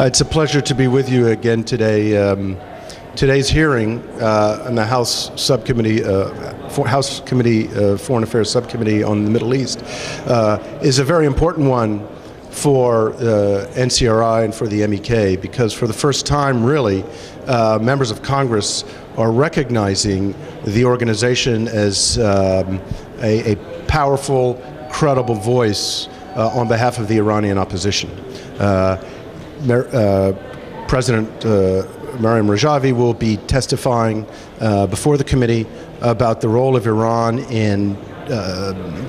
It's a pleasure to be with you again today. Today's hearing in the House Subcommittee, Foreign Affairs Subcommittee on the Middle East is a very important one for NCRI and for the MEK, because for the first time, really, members of Congress are recognizing the organization as a powerful, credible voice on behalf of the Iranian opposition. President Merriam Rajavi will be testifying before the committee about the role of Iran in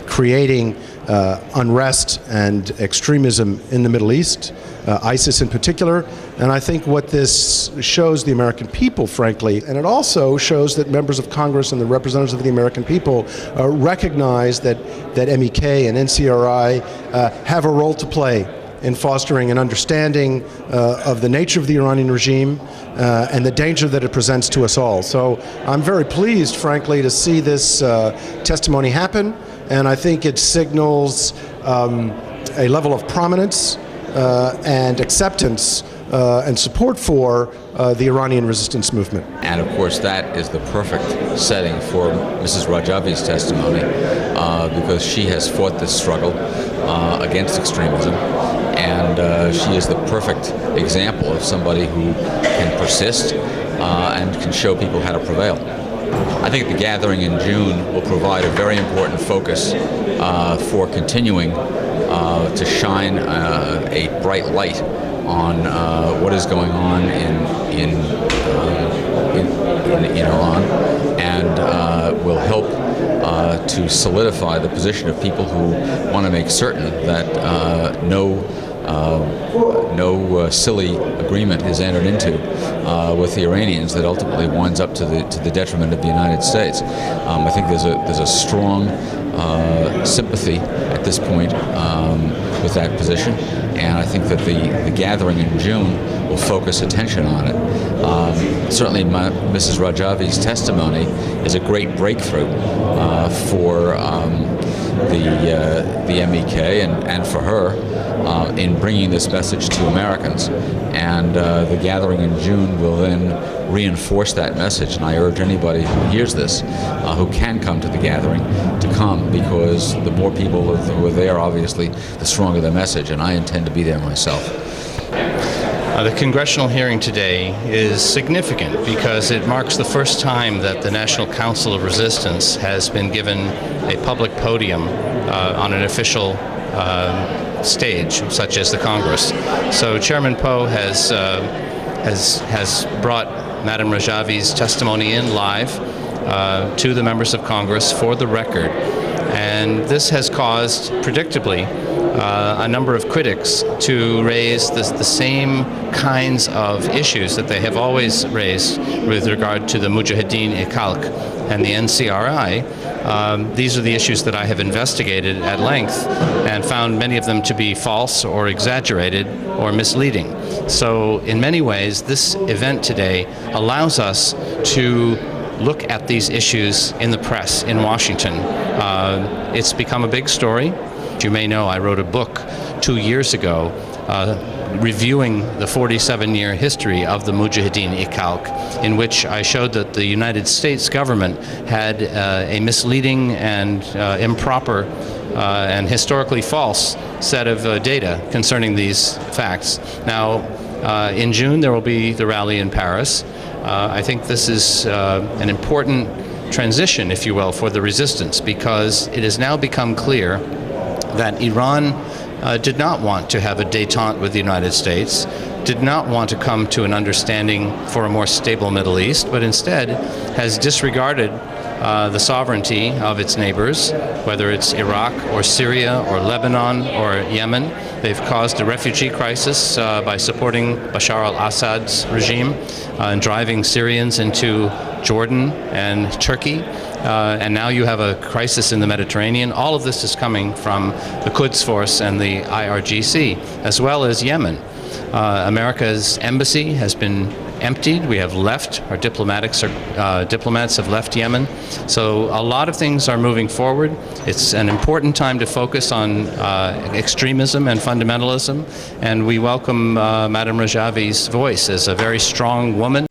creating unrest and extremism in the Middle East, ISIS in particular. And I think what this shows the American people, frankly, and it also shows that members of Congress and the representatives of the American people recognize that MEK and NCRI have a role to play in fostering an understanding of the nature of the Iranian regime and the danger that it presents to us all. So I'm very pleased, frankly, to see this testimony happen, and I think it signals a level of prominence and acceptance and support for the Iranian resistance movement. And of course that is the perfect setting for Mrs. Rajavi's testimony because she has fought this struggle against extremism, and she is the perfect example of somebody who can persist and can show people how to prevail. I think the gathering in June will provide a very important focus for continuing to shine a bright light on what is going on in Iran, and will help to solidify the position of people who want to make certain that no silly agreement is entered into with the Iranians that ultimately winds up to the detriment of the United States. I think there's a strong sympathy at this point with that position, and I think that the gathering in June will focus attention on it. Certainly Mrs. Rajavi's testimony is a great breakthrough for the MEK and for her in bringing this message to Americans, and the gathering in June will then reinforce that message. And I urge anybody who hears this, who can come to the gathering, to come, because the more people who are there, obviously, the stronger the message, and I intend to be there myself. The congressional hearing today is significant because it marks the first time that the National Council of Resistance has been given a public podium on an official stage, such as the Congress. So Chairman Poe has brought Madam Rajavi's testimony in live to the members of Congress for the record, and this has caused, predictably, a number of critics to raise the same kinds of issues that they have always raised with regard to the Mujahideen Khalq and the NCRI. These are the issues that I have investigated at length and found many of them to be false or exaggerated or misleading. So in many ways, this event today allows us to look at these issues in the press in Washington. It's become a big story. You may know I wrote a book 2 years ago reviewing the 47-year history of the Mujahideen Khalq, in which I showed that the United States government had a misleading and improper and historically false set of data concerning these facts. Now, in June there will be the rally in Paris. I think this is an important transition, if you will, for the resistance, because it has now become clear that Iran did not want to have a détente with the United States, did not want to come to an understanding for a more stable Middle East, but instead has disregarded the sovereignty of its neighbors, whether it's Iraq or Syria or Lebanon or Yemen. They've caused a refugee crisis by supporting Bashar al-Assad's regime and driving Syrians into Jordan and Turkey. And now you have a crisis in the Mediterranean. All of this is coming from the Quds Force and the IRGC, as well as Yemen. America's embassy has been emptied. We have left. Our diplomats have left Yemen. So a lot of things are moving forward. It's an important time to focus on extremism and fundamentalism. And we welcome Madam Rajavi's voice as a very strong woman.